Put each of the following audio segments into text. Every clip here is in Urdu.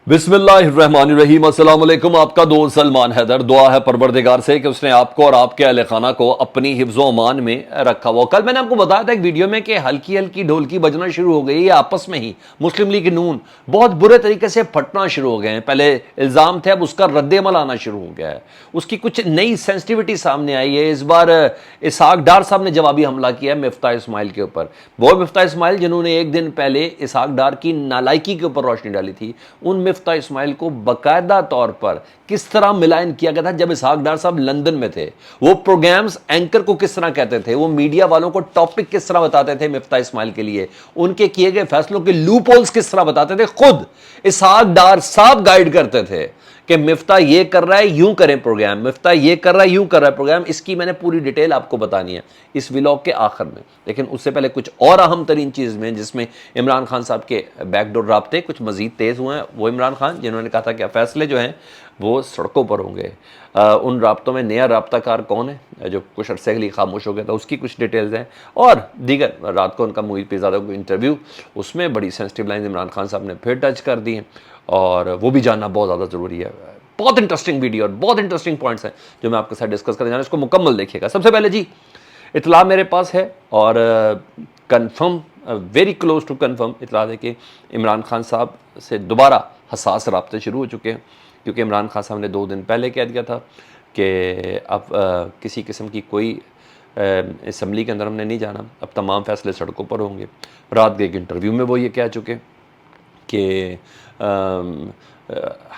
بسم اللہ الرحمن الرحیم۔ السلام علیکم، آپ کا دوست سلمان حیدر۔ دعا ہے پروردگار سے کہ اس نے آپ کو اور آپ کے اہل خانہ کو اپنی حفظ و امان میں رکھا ہوا۔ کل میں نے آپ کو بتایا تھا ایک ویڈیو میں کہ ہلکی ہلکی ڈھولکی بجنا شروع ہو گئی ہے آپس میں ہی، مسلم لیگ نون بہت برے طریقے سے پھٹنا شروع ہو گئے ہیں۔ پہلے الزام تھے، اب اس کا رد عمل آنا شروع ہو گیا ہے، اس کی کچھ نئی سینسٹیوٹی سامنے آئی ہے۔ اس بار اسحاق ڈار صاحب نے جوابی حملہ کیا مفتاح اسماعیل کے اوپر۔ وہ مفتاح اسماعیل جنہوں نے ایک دن پہلے اسحاق ڈار کی نالائکی کے اوپر روشنی ڈالی تھی، ان مفتاح اسماعیل کو باقاعدہ طور پر کس طرح ملائن کیا گیا تھا جب اسحاق ڈار صاحب لندن میں تھے۔ وہ پروگرامز اینکر کو کس طرح کہتے تھے، وہ میڈیا والوں کو ٹاپک کس طرح بتاتے تھے مفتاح اسماعیل کے لیے، ان کے کیے گئے فیصلوں کے لوپ ہولز کس طرح بتاتے تھے، خود اسحاق ڈار صاحب گائیڈ کرتے تھے کہ مفتاح یہ کر رہا ہے یوں کریں پروگرام، مفتاح یہ کر رہا ہے یوں کر رہا ہے پروگرام۔ اس کی میں نے پوری ڈیٹیل آپ کو بتانی ہے اس ولاگ کے آخر میں، لیکن اس سے پہلے کچھ اور اہم ترین چیز میں جس میں عمران خان صاحب کے بیک ڈور رابطے کچھ مزید تیز ہوئے ہیں۔ وہ عمران خان جنہوں نے کہا تھا کہ فیصلے جو ہیں وہ سڑکوں پر ہوں گے، ان رابطوں میں نیا رابطہ کار کون ہے جو کچھ عرصے کے لیے خاموش ہو گیا تھا، اس کی کچھ ڈیٹیلز ہیں، اور دیگر رات کو ان کا محیط پیرزادہ کو انٹرویو، اس میں بڑی سینسٹیو لائنز عمران خان صاحب نے پھر ٹچ کر دی ہیں، اور وہ بھی جاننا بہت زیادہ ضروری ہے۔ بہت انٹرسٹنگ ویڈیو اور بہت انٹرسٹنگ پوائنٹس ہیں جو میں آپ کے ساتھ ڈسکس کرنے جا رہا ہوں، اس کو مکمل دیکھیے گا۔ سب سے پہلے جی اطلاع میرے پاس ہے اور confirm, very close to confirm اطلاع ہے کہ عمران خان صاحب سے دوبارہ حساس رابطے شروع ہو چکے ہیں، کیونکہ عمران خان صاحب نے 2 دن پہلے کہہ دیا تھا کہ اب کسی قسم کی کوئی اسمبلی کے اندر ہم نے نہیں جانا، اب تمام فیصلے سڑکوں پر ہوں گے۔ رات کے ایک انٹرویو میں وہ یہ کہہ چکے کہ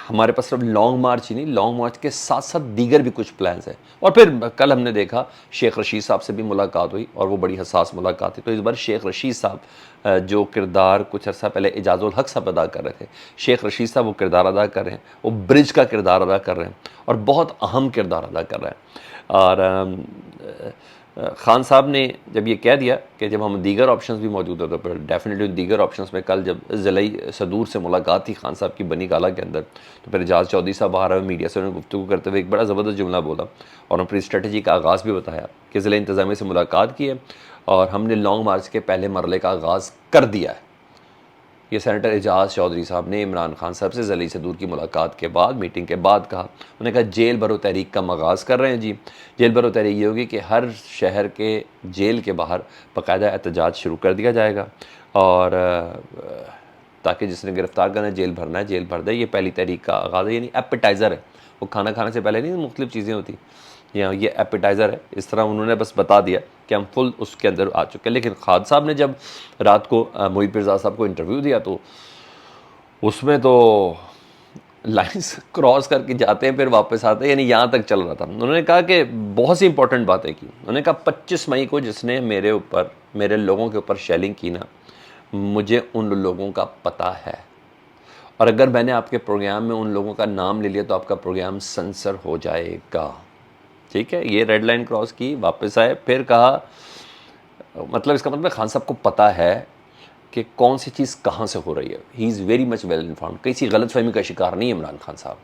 ہمارے پاس صرف لانگ مارچ ہی نہیں، لانگ مارچ کے ساتھ ساتھ دیگر بھی کچھ پلانز ہیں۔ اور پھر کل ہم نے دیکھا شیخ رشید صاحب سے بھی ملاقات ہوئی اور وہ بڑی حساس ملاقات تھی، تو اس بار شیخ رشید صاحب جو کردار کچھ عرصہ پہلے اعجاز الحق صاحب ادا کر رہے تھے، شیخ رشید صاحب وہ کردار ادا کر رہے ہیں، وہ برج کا کردار ادا کر رہے ہیں اور بہت اہم کردار ادا کر رہے ہیں۔ اور خان صاحب نے جب یہ کہہ دیا کہ جب ہم دیگر آپشنز بھی موجود ہوتے پھر ڈیفینیٹلی دیگر آپشنز میں، کل جب ضلعی صدور سے ملاقات تھی خان صاحب کی بنی گالہ کے اندر، تو پھر اعجاز چودھری صاحب باہر آئے، میڈیا سے انہوں نے گفتگو کرتے ہوئے ایک بڑا زبردست جملہ بولا اور اپنی اسٹریٹجی کا آغاز بھی بتایا کہ ضلع انتظامیہ سے ملاقات کی ہے اور ہم نے لانگ مارچ کے پہلے مرحلے کا آغاز کر دیا ہے۔ یہ سینیٹر اعجاز چودھری صاحب نے عمران خان صاحب سے ضلعی صدور کی ملاقات کے بعد، میٹنگ کے بعد کہا، انہوں نے کہا جیل بھرو تحریک کا آغاز کر رہے ہیں جی۔ جیل بھرو تحریک یہ ہوگی کہ ہر شہر کے جیل کے باہر باقاعدہ احتجاج شروع کر دیا جائے گا، اور تاکہ جس نے گرفتار کرنا ہے جیل بھرنا ہے جیل بھر دے۔ یہ پہلی تحریک کا آغاز ہے، یعنی ایپیٹائزر ہے، وہ کھانا کھانے سے پہلے نہیں مختلف چیزیں ہوتی، یہ ایپیٹائزر ہے۔ اس طرح انہوں نے بس بتا دیا کہ ہم فل اس کے اندر آ چکے ہیں۔ لیکن خالد صاحب نے جب رات کو محیط پیرزادہ صاحب کو انٹرویو دیا تو اس میں تو لائنز کراس کر کے جاتے ہیں پھر واپس آتے ہیں، یعنی یہاں تک چل رہا تھا۔ انہوں نے کہا کہ بہت سی امپورٹنٹ باتیں کی، انہوں نے کہا 25 مئی کو جس نے میرے لوگوں کے اوپر شیلنگ کی نا، مجھے ان لوگوں کا پتہ ہے، اور اگر میں نے آپ کے پروگرام میں ان لوگوں کا نام لے لیا تو آپ کا پروگرام سنسر ہو جائے گا۔ ٹھیک ہے، یہ ریڈ لائن کراس کی، واپس آئے، پھر کہا، مطلب اس کا مطلب خان صاحب کو پتہ ہے کہ کون سی چیز کہاں سے ہو رہی ہے۔ He is very much well informed, کسی غلط فہمی کا شکار نہیں ہے عمران خان صاحب،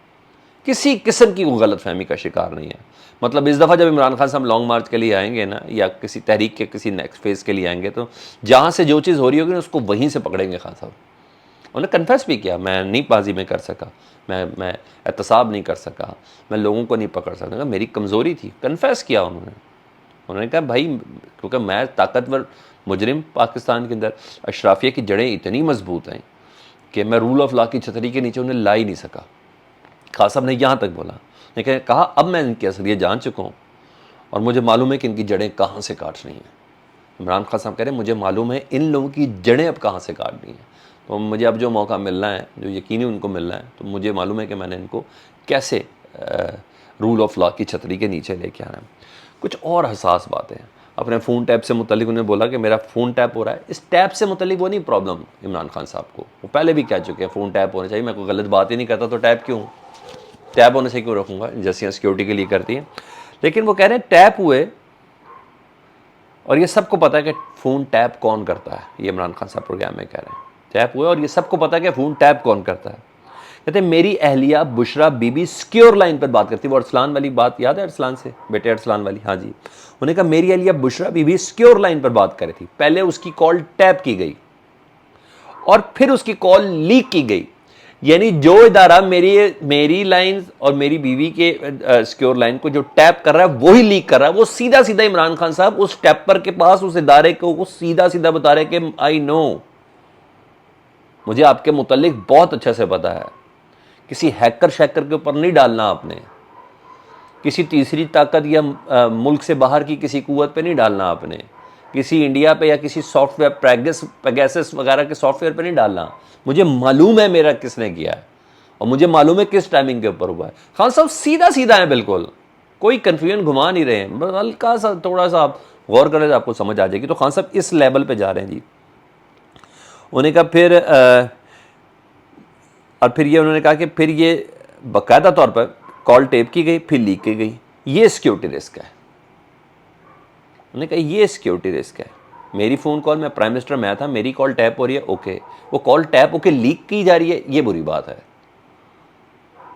کسی قسم کی وہ غلط فہمی کا شکار نہیں ہے۔ مطلب اس دفعہ جب عمران خان صاحب لانگ مارچ کے لیے آئیں گے نا، یا کسی تحریک کے کسی نیکسٹ فیز کے لیے آئیں گے، تو جہاں سے جو چیز ہو رہی ہوگی نا اس کو وہیں سے پکڑیں گے خان صاحب۔ انہوں نے کنفیس بھی کیا، میں نہیں بازی میں کر سکا، میں احتساب نہیں کر سکا، میں لوگوں کو نہیں پکڑ سکتا، میری کمزوری تھی، کنفیس کیا انہوں نے کہا بھائی کیونکہ میں طاقتور مجرم پاکستان کے اندر، اشرافیہ کی جڑیں اتنی مضبوط ہیں کہ میں رول آف لا کی چھتری کے نیچے انہیں لا ہی نہیں سکا۔ خان صاحب نے یہاں تک بولا، لیکن کہا اب میں ان کے اصلیت جان چکا ہوں اور مجھے معلوم ہے کہ ان کی جڑیں کہاں سے کاٹ رہی ہیں۔ عمران خان صاحب کہہ رہے ہیں مجھے معلوم ہے ان لوگوں کی جڑیں اب کہاں سے کاٹ رہی ہیں، تو مجھے اب جو موقع ملنا ہے، جو یقینی ان کو ملنا ہے، تو مجھے معلوم ہے کہ میں نے ان کو کیسے رول آف لا کی چھتری کے نیچے لے کے آنا ہے۔ کچھ اور حساس باتیں ہیں اپنے فون ٹیپ سے متعلق، انہیں بولا کہ میرا فون ٹیپ ہو رہا ہے، اس ٹیپ سے متعلق وہ نہیں پرابلم عمران خان صاحب کو، وہ پہلے بھی کہہ چکے ہیں فون ٹیپ ہونا چاہیے، میں کوئی غلط بات ہی نہیں کرتا تو ٹیپ کیوں، ٹیپ ہونے سے کیوں رکھوں گا، ایجنسیاں سیکیورٹی کے لیے کرتی ہیں۔ لیکن وہ کہہ رہے ہیں ٹیپ ہوئے، اور یہ سب کو پتہ ہے کہ فون ٹیپ کون کرتا ہے، یہ عمران خان صاحب پروگرام میں کہہ رہے ہیں ٹیپ ہوئے، اور یہ سب کو پتہ ہے کہ فون ٹیپ کون کرتا ہے۔ کہتے ہیں میری اہلیہ بشرا بی بی سیکیور لائن پر بات کرتی ہے، وہ ارسلان والی بات یاد ہے، ارسلان سے بیٹے ارسلان والی، ہاں جی، انہوں نے کہا میری اہلیہ بشرا بی بی سیکیور لائن پر بات کر رہی تھی، پہلے اس کی کال ٹیپ کی گئی اور پھر اس کی کال لیک کی گئی۔ یعنی جو ادارہ میری لائنز اور میری بیوی کے سیکیور لائن کو جو ٹیپ کر رہا ہے وہی لیک کر رہا ہے، وہ سیدھا سیدھا عمران خان صاحب اس ٹیپر کے پاس اس ادارے کو وہ سیدھا سیدھا بتا رہے کہ آئی نو، مجھے آپ کے متعلق بہت اچھے سے پتا ہے، کسی ہیکر شیکر کے اوپر نہیں ڈالنا آپ نے، کسی تیسری طاقت یا ملک سے باہر کی کسی قوت پہ نہیں ڈالنا آپ نے، کسی انڈیا پہ یا کسی سافٹ ویئر پیگیسس وغیرہ کے سافٹ ویئر پہ نہیں ڈالنا، مجھے معلوم ہے میرا کس نے کیا ہے اور مجھے معلوم ہے کس ٹائمنگ کے اوپر ہوا ہے۔ خان صاحب سیدھا سیدھا ہیں، بالکل کوئی کنفیوژن گھما نہیں رہے ہیں، بس ہلکا سا تھوڑا سا آپ غور کریں تو آپ کو سمجھ آ جائے گی۔ تو خان صاحب اس لیول پہ جا رہے ہیں جی۔ انہوں نے کہا پھر اور پھر یہ انہوں نے کہا کہ پھر یہ باقاعدہ طور پر کال ٹیپ کی گئی، پھر لیک کی گئی، یہ سیکیورٹی رسک ہے۔ انہوں نے کہا یہ سیکیورٹی رسک ہے، میری فون کال، میں پرائم منسٹر میں تھا، میری کال ٹیپ ہو رہی ہے، اوکے، وہ کال ٹیپ ہو کے لیک کی جا رہی ہے، یہ بری بات ہے،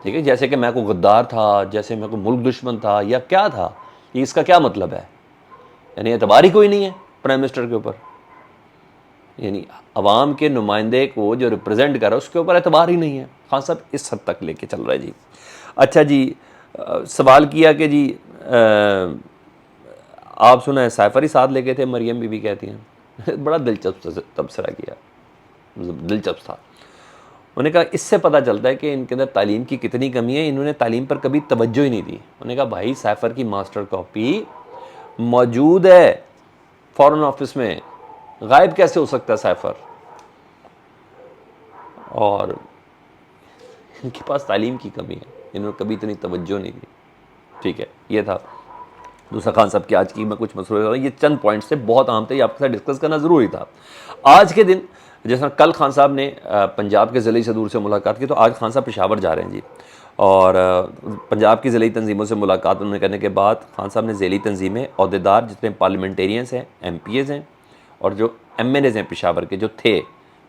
ٹھیک ہے، جیسے کہ میں کوئی غدار تھا، جیسے میں کوئی ملک دشمن تھا یا کیا تھا، یہ اس کا کیا مطلب ہے؟ یعنی اعتبار ہی کوئی نہیں ہے پرائم منسٹر کے اوپر، یعنی عوام کے نمائندے کو جو ریپرزینٹ کر رہا ہے اس کے اوپر اعتبار ہی نہیں ہے۔ خان صاحب اس حد تک لے کے چل رہا ہے جی۔ اچھا جی، سوال کیا کہ جی آپ سنیں سیفر ہی ساتھ لے کے تھے، مریم بی بی کہتی ہیں، بڑا دلچسپ تبصرہ کیا، دلچسپ تھا۔ انہوں نے کہا اس سے پتہ چلتا ہے کہ ان کے اندر تعلیم کی کتنی کمی ہے، انہوں نے تعلیم پر کبھی توجہ ہی نہیں دی۔ انہوں نے کہا بھائی سیفر کی ماسٹر کاپی موجود ہے فارن آفس میں، غائب کیسے ہو سکتا ہے سیفر؟ اور ان کے پاس تعلیم کی کمی ہے، انہوں نے کبھی اتنی توجہ نہیں دی، ٹھیک ہے، یہ تھا۔ دوسرا خان صاحب کی آج کی میں کچھ مسئلے، یہ چند پوائنٹس تھے، بہت عام تھے، یہ آپ کے ساتھ ڈسکس کرنا ضروری تھا۔ آج کے دن جیسا کل خان صاحب نے پنجاب کے ضلعی صدور سے ملاقات کی، تو آج خان صاحب پشاور جا رہے ہیں جی، اور پنجاب کی ضلعی تنظیموں سے ملاقات انہوں نے کرنے کے بعد خان صاحب نے ضلعی تنظیمیں، عہدیدار جتنے پارلیمنٹیرینس ہیں، ایم پی ایز ہیں اور جو ایم این ایز ہیں پشاور کے جو تھے،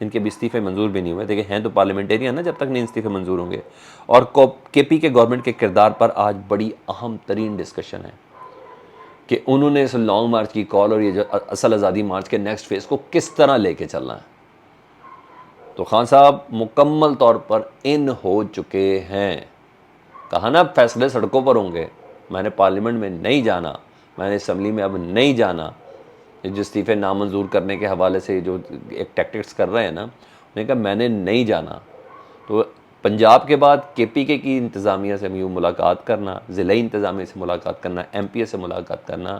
جن کے بھی استعفے منظور بھی نہیں ہوئے، دیکھیں ہیں تو پارلیمنٹیرین نا، جب تک نہیں استعفے منظور ہوں گے، اور کے پی کے گورنمنٹ کے کردار پر آج بڑی اہم ترین ڈسکشن ہے کہ انہوں نے اس لانگ مارچ کی کال اور یہ جو اصل آزادی مارچ کے نیکسٹ فیز کو کس طرح لے کے چلنا ہے۔ تو خان صاحب مکمل طور پر ان ہو چکے ہیں، کہا نا فیصلے سڑکوں پر ہوں گے، میں نے پارلیمنٹ میں نہیں جانا، میں نے اسمبلی میں اب نہیں جانا، جو استعفے نامنظور کرنے کے حوالے سے جو ایک ٹیکٹکس کر رہے ہیں نا، انہوں نے کہا میں نے نہیں جانا۔ تو پنجاب کے بعد کے پی کے کی انتظامیہ سے یوں ملاقات کرنا، ضلعی انتظامیہ سے ملاقات کرنا، ایم پی اے سے ملاقات کرنا،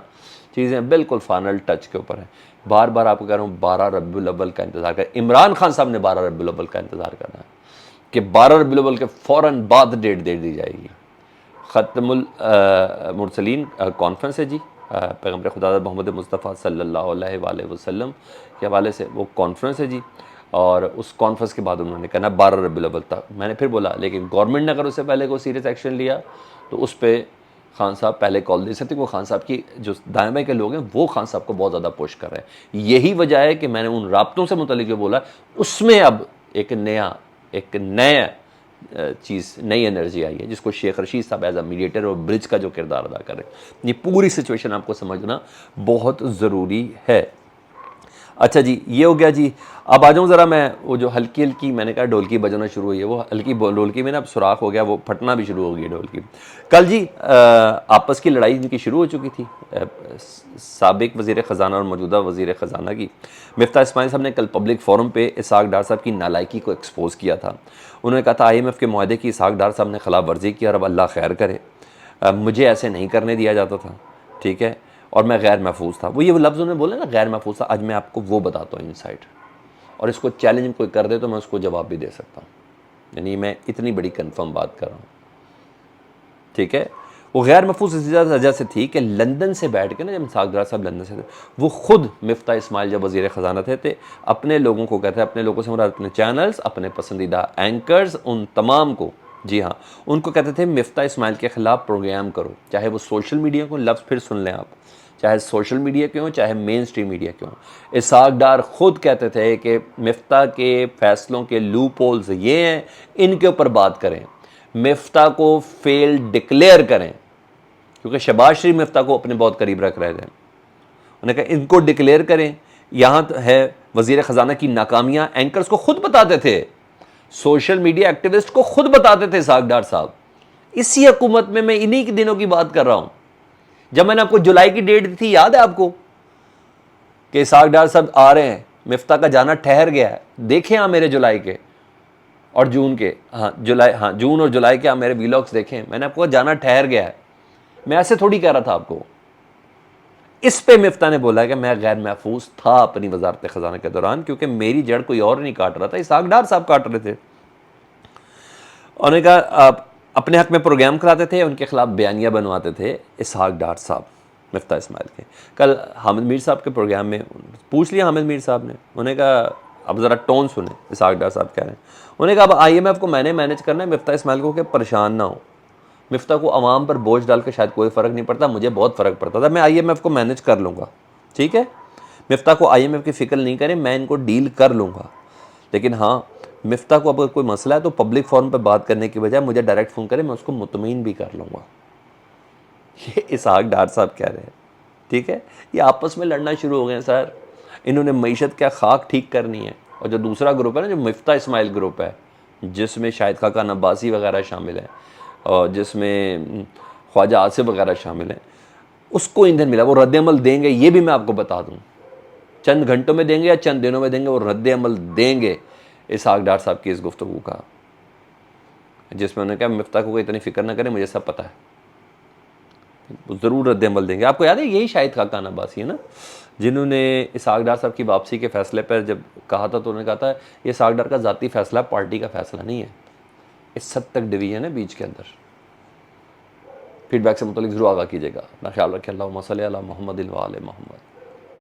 چیزیں بالکل فائنل ٹچ کے اوپر ہیں۔ بار بار آپ کو کہہ رہا ہوں 12 ربیع الاول کا انتظار کریں، عمران خان صاحب نے 12 ربیع الاول کا انتظار کرنا ہے کہ 12 ربیع الاول کے فوراً بعد ڈیٹ دے دی جائے گی۔ ختم المرسلین کانفرنس ہے جی، پیغمبر خدا محمد مصطفیٰ صلی اللہ علیہ وآلہ وسلم کے حوالے سے وہ کانفرنس ہے جی، اور اس کانفرنس کے بعد انہوں نے کہنا 12 ربیع الاول تک۔ میں نے پھر بولا لیکن گورنمنٹ نے اگر اس سے پہلے کوئی سیریس ایکشن لیا تو اس پہ خان صاحب پہلے کال دے سکتے، وہ خان صاحب کی جو دائیں بائیں کے لوگ ہیں وہ خان صاحب کو بہت زیادہ پوش کر رہے ہیں۔ یہی وجہ ہے کہ میں نے ان رابطوں سے متعلق جو بولا اس میں اب ایک نیا چیز، نئی انرجی آئی ہے، جس کو شیخ رشید صاحب ایز اے میڈیٹر اور برج کا جو کردار ادا کر رہے ہیں۔ یہ پوری سچویشن آپ کو سمجھنا بہت ضروری ہے۔ اچھا جی، یہ ہو گیا جی۔ اب آ جاؤں ذرا میں وہ جو ہلکی ہلکی میں نے کہا ڈھولکی بجنا شروع ہوئی ہے، وہ ہلکی ڈھولکی میں نا اب سوراخ ہو گیا، وہ پھٹنا بھی شروع ہو گئی ڈھولکی۔ کل جی آپس کی لڑائی ان کی شروع ہو چکی تھی، سابق وزیر خزانہ اور موجودہ وزیر خزانہ کی۔ مفتاح اسماعیل صاحب نے کل پبلک فورم پہ اسحاق ڈار صاحب کی نالائکی کو ایکسپوز کیا تھا۔ انہوں نے کہا تھا آئی ایم ایف کے معاہدے کی اسحاق ڈار صاحب نے خلاف ورزی کی اور اب اللہ خیر کرے، مجھے ایسے نہیں کرنے دیا جاتا تھا، ٹھیک ہے، اور میں غیر محفوظ تھا۔ وہ یہ لفظ انہوں نے بولے نا غیر محفوظ تھا، آج میں آپ کو وہ بتاتا ہوں انسائٹ، اور اس کو چیلنج کوئی کر دے تو میں اس کو جواب بھی دے سکتا ہوں، یعنی میں اتنی بڑی کنفرم بات کر رہا ہوں، ٹھیک ہے۔ وہ غیر محفوظ اس وجہ سے تھی کہ لندن سے بیٹھ کے نا، جب اسحاق ڈار صاحب لندن سے تھے، وہ خود مفتاح اسماعیل جب وزیر خزانہ تھے اپنے لوگوں کو کہتے ہیں، اپنے لوگوں سے مراد اپنے چینلز، اپنے پسندیدہ اینکرز، ان تمام کو، جی ہاں، ان کو کہتے تھے مفتاح اسماعیل کے خلاف پروگرام کرو، چاہے وہ سوشل میڈیا کو، لفظ پھر سن لیں آپ، چاہے سوشل میڈیا کے ہوں چاہے مین اسٹریم میڈیا کے ہوں۔ اسحاق ڈار خود کہتے تھے کہ مفتاح کے فیصلوں کے لوپ ہولز یہ ہیں، ان کے اوپر بات کریں، مفتاح کو فیل ڈکلیئر کریں، کیونکہ شہباز شریف مفتاح کو اپنے بہت قریب رکھ رہے تھے۔ انہوں نے کہا ان کو ڈکلیئر کریں۔ یہاں ہے وزیر خزانہ کی ناکامیاں اینکرز کو خود بتاتے تھے سوشل میڈیا ایکٹیوسٹ کو خود بتاتے تھے اسحاق ڈار صاحب. اسی حکومت میں انہی کے دنوں کی بات کر رہا ہوں جب میں نے آپ کو جولائی کی ڈیٹ دی تھی, یاد ہے آپ کو, کہ اسحاق ڈار صاحب آ رہے ہیں, مفتاح کا جانا ٹھہر گیا ہے. دیکھیں آپ میرے جولائی کے اور جون کے, جون اور جولائی کے آپ میرے ویلاگس دیکھیں, میں نے آپ کو جانا ٹھہر گیا ہے. میں ایسے تھوڑی کہہ رہا تھا آپ کو. اس پہ مفتاح نے بولا کہ میں غیر محفوظ تھا اپنی وزارت خزانہ کے دوران, کیونکہ میری جڑ کوئی اور نہیں کاٹ رہا تھا, اسحاق ڈار صاحب کاٹ رہے تھے. انہوں نے کہا آپ اپنے حق میں پروگرام کراتے تھے, ان کے خلاف بیانیہ بنواتے تھے اسحاق ڈار صاحب, مفتاح اسماعیل کے. کل حامد میر صاحب کے پروگرام میں پوچھ لیا حامد میر صاحب نے, انہوں نے کہا اب ذرا ٹون سنیں, اسحاق ڈار صاحب کہہ رہے ہیں, انہوں نے کہا اب IMF کو میں نے مینیج کرنا ہے, مفتاح اسماعیل کو کہ پریشان نہ ہو. مفتاح کو عوام پر بوجھ ڈال کے شاید کوئی فرق نہیں پڑتا, مجھے بہت فرق پڑتا تھا, میں IMF کو مینیج کر لوں گا, ٹھیک ہے. مفتاح کو IMF کی فکر نہیں کریں, میں ان کو ڈیل کر لوں گا. لیکن ہاں, مفتاح کو اگر کوئی مسئلہ ہے تو پبلک فورم پہ بات کرنے کی بجائے مجھے ڈائریکٹ فون کرے, میں اس کو مطمئن بھی کر لوں گا. یہ اسحاق ڈار صاحب کہہ رہے ہیں, ٹھیک ہے. یہ آپس میں لڑنا شروع ہو گئے ہیں سر. انہوں نے معیشت کا خاک ٹھیک کرنی ہے, اور جو دوسرا گروپ ہے نا, جو مفتاح اسماعیل گروپ ہے, جس میں شاہد خاقان عباسی وغیرہ شامل ہیں, اور جس میں خواجہ آصف وغیرہ شامل ہیں, اس کو ایندھن ملا. وہ رد عمل دیں گے, یہ بھی میں آپ کو بتا دوں, چند گھنٹوں میں دیں گے یا چند دنوں میں دیں گے, وہ رد عمل دیں گے اسحاق ڈار صاحب کی اس گفتگو کا, جس میں انہوں نے کہا مفتاح کو اتنی فکر نہ کریں, مجھے سب پتہ ہے. وہ ضرور رد عمل دیں گے. آپ کو یاد ہے یہی شاہد خاقان عباسی ہے نا, جنہوں نے اسحاق ڈار صاحب کی واپسی کے فیصلے پر جب کہا تھا تو انہوں نے کہا تھا یہ اسحاق ڈار کا ذاتی فیصلہ, پارٹی کا فیصلہ نہیں ہے, اس حد تک ڈویژن ہے بیچ کے اندر. فیڈ بیک سے متعلق ضرور آگاہ کیجیے گا. اپنا خیال رکھیں. اللہم صلی علی محمد و آل محمد.